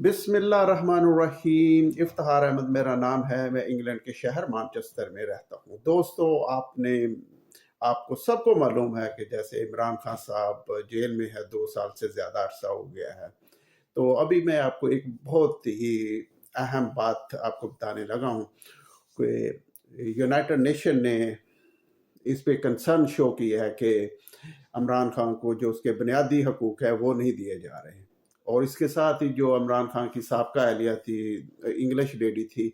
बिस्मिल्लाहिर्रहमानिर्रहीम। इफ्तिखार अहमद मेरा नाम है। मैं इंग्लैंड के शहर मैनचेस्टर में रहता हूँ। दोस्तों, आपको सबको मालूम है कि जैसे इमरान खान साहब जेल में है, 2 साल से ज़्यादा अरसा हो गया है। तो अभी मैं आपको एक बहुत ही अहम बात आपको बताने लगा हूँ कि यूनाइटेड नेशन ने इस पे कंसर्न शो किया है कि इमरान खान को जो उसके बुनियादी हकूक़ है वो नहीं दिए जा रहे हैं। और इसके साथ ही जो इमरान खान की साबका अहलिया थी, इंग्लिश लेडी थी,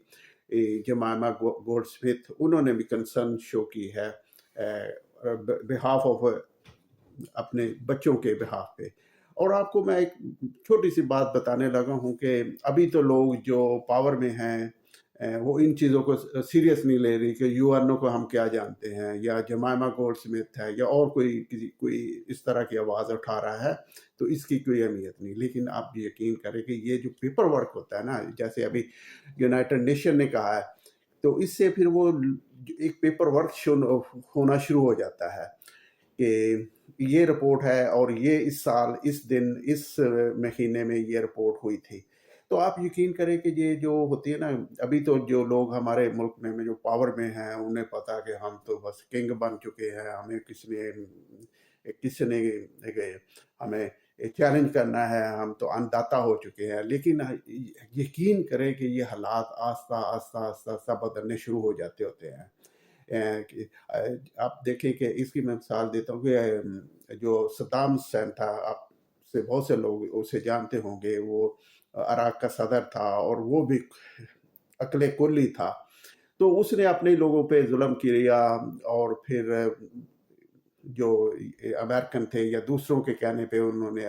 जमामा गोल्डस्मिथ, उन्होंने भी कंसर्न शो की है बिहाफ ऑफ अपने बच्चों के बिहाफ पे। और आपको मैं एक छोटी सी बात बताने लगा हूँ कि अभी तो लोग जो पावर में हैं वो इन चीज़ों को सीरियस नहीं ले रही कि यूएनओ को हम क्या जानते हैं, या जमामा गोल्डस्मिथ है, या और कोई इस तरह की आवाज़ उठा रहा है, तो इसकी कोई अहमियत नहीं। लेकिन आप यकीन करें कि ये जो पेपर वर्क होता है ना, जैसे अभी यूनाइटेड नेशन ने कहा है, तो इससे फिर वो एक पेपर वर्क होना शुरू हो जाता है कि ये रिपोर्ट है और ये इस साल इस दिन इस महीने में ये रिपोर्ट हुई थी। तो आप यकीन करें कि ये जो होती है ना, अभी तो जो लोग हमारे मुल्क में जो पावर में हैं, उन्हें पता है कि हम तो बस किंग बन चुके हैं, हमें किसने हमें चैलेंज करना है, हम तो अन्नदाता हो चुके हैं। लेकिन यकीन करें कि ये हालात आस्ता आस्ता आस्ता आस्ता बदलने शुरू हो जाते होते हैं। आप देखें कि इसकी मैं मिसाल देता हूँ कि जो सद्दाम हुसैन था, आप से बहुत से लोग उसे जानते होंगे, वो इराक का सदर था और वो भी अकले कुल्ली था। तो उसने अपने लोगों पे जुल्म किया और फिर जो अमेरिकन थे या दूसरों के कहने पे उन्होंने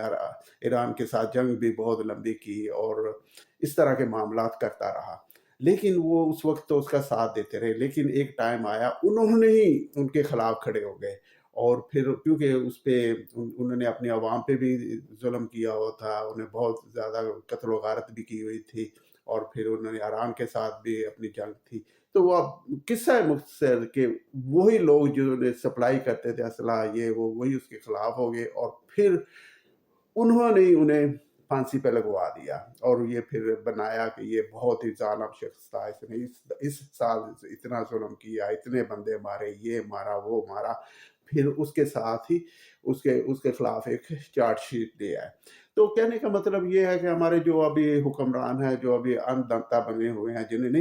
ईरान के साथ जंग भी बहुत लंबी की और इस तरह के मामलात करता रहा। लेकिन वो उस वक्त तो उसका साथ देते रहे, लेकिन एक टाइम आया उन्होंने ही उनके खिलाफ खड़े हो गए। और फिर क्योंकि उस पे उन्होंने अपनी आवाम पे भी जुल्म किया हुआ था, उन्हें बहुत ज़्यादा कत्ल व गारत भी की हुई थी, और फिर उन्होंने ईरान के साथ भी अपनी जंग थी। तो वो अब किस्सा है मुख्तसर के वही लोग जो सप्लाई करते थे असला, ये वो वही उसके खिलाफ हो गए और फिर उन्होंने उन्हें फांसी पे लगवा दिया। और ये फिर बनाया कि ये बहुत ही ज़ालिम शख्स था, इसने इस साल इतना जुल्म किया, इतने बंदे मारे, ये मारा, वो मारा। फिर उसके साथ ही उसके खिलाफ एक चार्जशीट दिया है। तो कहने का मतलब ये है कि हमारे जो अभी हुक्मरान हैं, जो अभी अन्नदाता बने हुए हैं, जिन्हें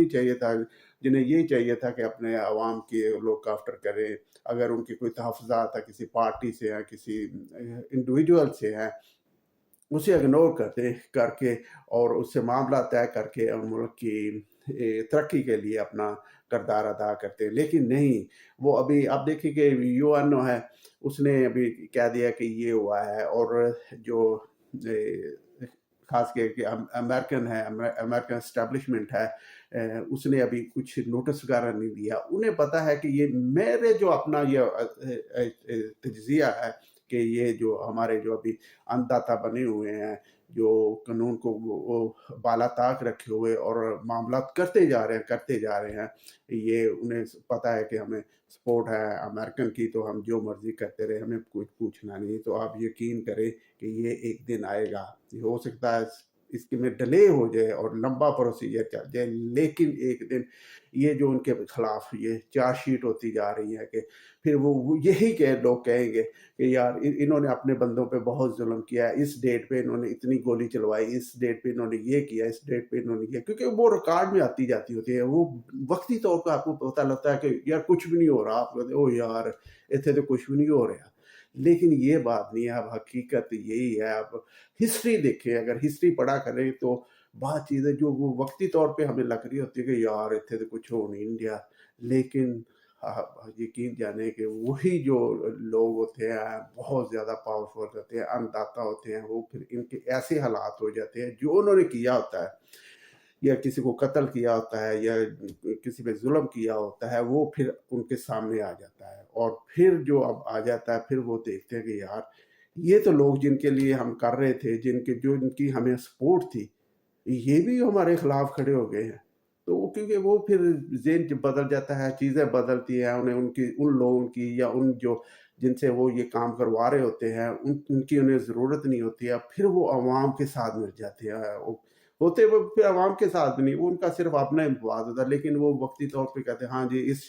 ये चाहिए था कि अपने अवाम की लुक आफ्टर करें, अगर उनकी कोई तहफ़्फ़ुज़ात है किसी पार्टी से हैं, किसी इंडिविजुअल से हैं, उसे इग्नोर करके और उससे मामला तय करके मुल्क की तरक्की के लिए अपना किरदार अदा करते हैं। लेकिन नहीं, वो अभी आप देखिए कि यूएनओ है, उसने अभी कह दिया कि ये हुआ है। और जो खास करके अमेरिकन है, अमेरिकन एस्टेब्लिशमेंट है, उसने अभी कुछ नोटिस वगैरह नहीं दिया। उन्हें पता है कि ये मेरे जो अपना ये तज्जिया है कि ये जो हमारे जो अभी अन्नदाता बने हुए हैं, जो कानून को वो बाला-ताक रखे हुए और मामलात करते जा रहे हैं, ये उन्हें पता है कि हमें सपोर्ट है अमेरिकन की, तो हम जो मर्ज़ी करते रहे, हमें कुछ पूछना नहीं। तो आप यकीन करें कि ये एक दिन आएगा, ये हो सकता है इसके में डिले हो जाए और लंबा प्रोसीजर चल जाए, लेकिन एक दिन ये जो उनके खिलाफ ये चार्जशीट होती जा रही है कि फिर वो यही लोग कहेंगे कि यार इन्होंने अपने बंदों पे बहुत जुल्म किया है, इस डेट पे इन्होंने इतनी गोली चलवाई, इस डेट पे इन्होंने ये किया, इस डेट पे इन्होंने किया, क्योंकि वो रिकॉर्ड में आती जाती होती है। वो वक्ती तौर पर आपको पता लगता है कि यार कुछ भी नहीं हो रहा, आप कहते हो यार इतने तो कुछ भी नहीं हो रहा। लेकिन ये बात नहीं है, अब हकीकत यही है। अब हिस्ट्री देखें, अगर हिस्ट्री पढ़ा करें तो बहुत चीज़ें जो वो वक्ती तौर पे हमें लग रही होती है कि यार इतने तो कुछ हो नहीं इंडिया, लेकिन यकीन जाने कि वही जो लोग होते हैं बहुत ज़्यादा पावरफुल होते हैं, अन्नदाता होते हैं, वो फिर इनके ऐसे हालात हो जाते हैं जो उन्होंने किया होता है, या किसी को कत्ल किया होता है, या किसी पे जुल्म किया होता है, वो फिर उनके सामने आ जाता है। और फिर जो अब आ जाता है, फिर वो देखते हैं कि यार ये तो लोग जिनके लिए हम कर रहे थे, जिनकी हमें सपोर्ट थी, ये भी हमारे खिलाफ खड़े हो गए हैं। तो क्योंकि वो फिर ज़ेन जब बदल जाता है, चीज़ें बदलती हैं, उन्हें उन लोगों की या उन जो जिनसे वो ये काम करवा रहे होते हैं, उनकी उन्हें ज़रूरत नहीं होती है, फिर वो अवाम के साथ मिल जाते हैं। होते वो फिर अवाम के साथ भी नहीं, वो उनका सिर्फ अपना ही मफाद होता है, लेकिन वो वक्ती तौर पे कहते हैं हाँ जी इस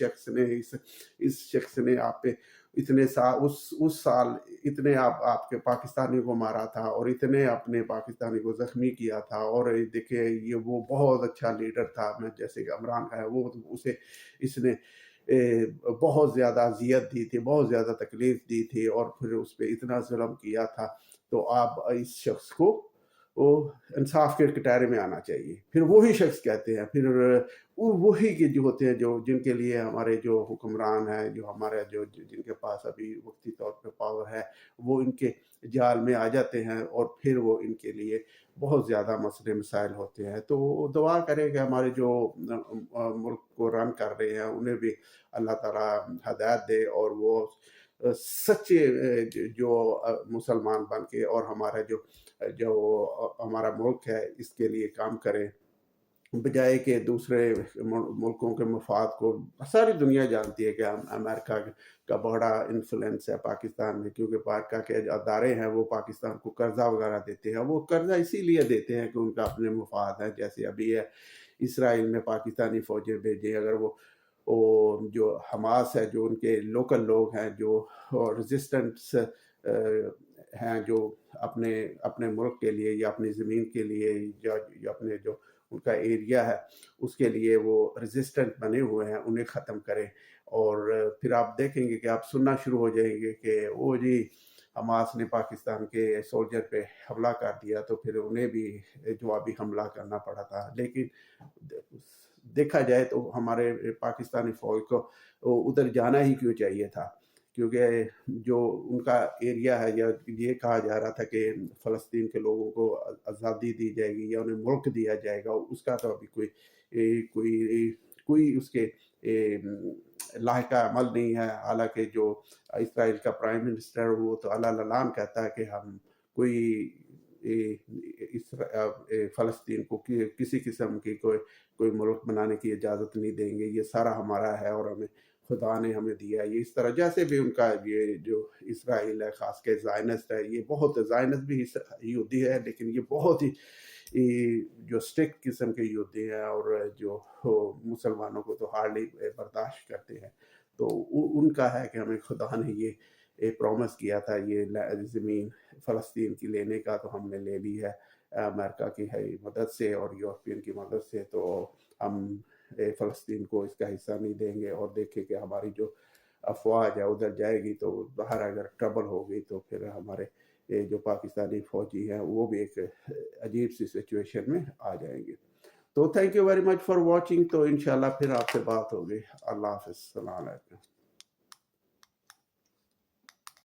शख्स ने आप पे इतने साल उस साल इतने आपके पाकिस्तानी को मारा था और इतने अपने पाकिस्तानी को जख्मी किया था, और देखिए ये वो बहुत अच्छा लीडर था, मैं जैसे कि इमरान है वो उसे इसने बहुत ज़्यादा अजियत दी थी, बहुत ज़्यादा तकलीफ दी थी और फिर उस पर इतना जुल्म किया था, तो आप इस शख्स को वो इंसाफ के कटहरे में आना चाहिए। फिर वही शख्स कहते हैं, फिर वही के जो होते हैं जो जिनके लिए हमारे जो हुक्मरान हैं, जो हमारे जो जिनके पास अभी वक्ती तौर पे पावर है, वो इनके जाल में आ जाते हैं और फिर वो इनके लिए बहुत ज़्यादा मसले मसाइल होते हैं। तो दुआ करें कि हमारे जो मुल्क को रन कर रहे हैं उन्हें भी अल्लाह ताला हदायत दे और वो सच्चे जो मुसलमान बन के और हमारा जो जो हमारा मुल्क है इसके लिए काम करें, बजाय कि दूसरे मुल्कों के मफाद को। सारी दुनिया जानती है कि अमेरिका का बड़ा इन्फ्लुएंस है पाकिस्तान में, क्योंकि अमेरिका के अदारे हैं वो पाकिस्तान को कर्जा वगैरह देते हैं, वो कर्जा इसीलिए देते हैं कि उनका अपने मफाद है। जैसे अभी है इसराइल में पाकिस्तानी फौजें भेजे, अगर वो जो हमास है, जो उनके लोकल लोग हैं जो रेजिस्टेंट्स हैं, जो अपने अपने मुल्क के लिए या अपनी ज़मीन के लिए या अपने जो उनका एरिया है उसके लिए वो रेजिस्टेंट बने हुए हैं, उन्हें ख़त्म करें। और फिर आप देखेंगे कि आप सुनना शुरू हो जाएंगे कि ओ जी हमास ने पाकिस्तान के सोल्जर पे हमला कर दिया, तो फिर उन्हें भी जवाबी हमला करना पड़ा था। लेकिन देखा जाए तो हमारे पाकिस्तानी फ़ौज को उधर जाना ही क्यों चाहिए था, क्योंकि जो उनका एरिया है, या ये कहा जा रहा था कि फ़लस्तीन के लोगों को आज़ादी दी जाएगी या उन्हें मुल्क दिया जाएगा, उसका तो अभी कोई उसके लायका अमल नहीं है। हालांकि जो इसराइल का प्राइम मिनिस्टर वो तो अलान कहता है कि हम कोई इस फ़लस्तीन को किसी किस्म की कोई मुल्क बनाने की इजाज़त नहीं देंगे, ये सारा हमारा है और हमें खुदा ने हमें दिया है। ये इस तरह जैसे भी उनका ये जो इसराइल है, ख़ास के ज़ायनिस्ट है, ये बहुत ज़ायनिस्ट भी यहूदी है, लेकिन ये बहुत ही जो स्ट्रिक्ट किस्म के यहूदी हैं और जो मुसलमानों को तो हार्डली बर्दाश्त करते हैं। तो उनका है कि हमें खुदा ने ये प्रॉमिस किया था ये ज़मीन फ़लस्तीन की लेने का, तो हमने ले ली है अमेरिका की है मदद से और यूरोपियन की मदद से। तो हम फ़लस्तीन को इसका हिस्सा नहीं देंगे, और देखें कि हमारी जो अफवाज है उधर जाएगी तो बाहर अगर ट्रबल हो गई तो फिर हमारे जो पाकिस्तानी फ़ौजी हैं वो भी एक अजीब सी सिचुएशन में आ जाएंगे। तो thank you very much for watching. तो इंशाल्लाह फिर आपसे बात होगी। अल्लाह हाफ़िज़। अस्सलाम वालेकुम।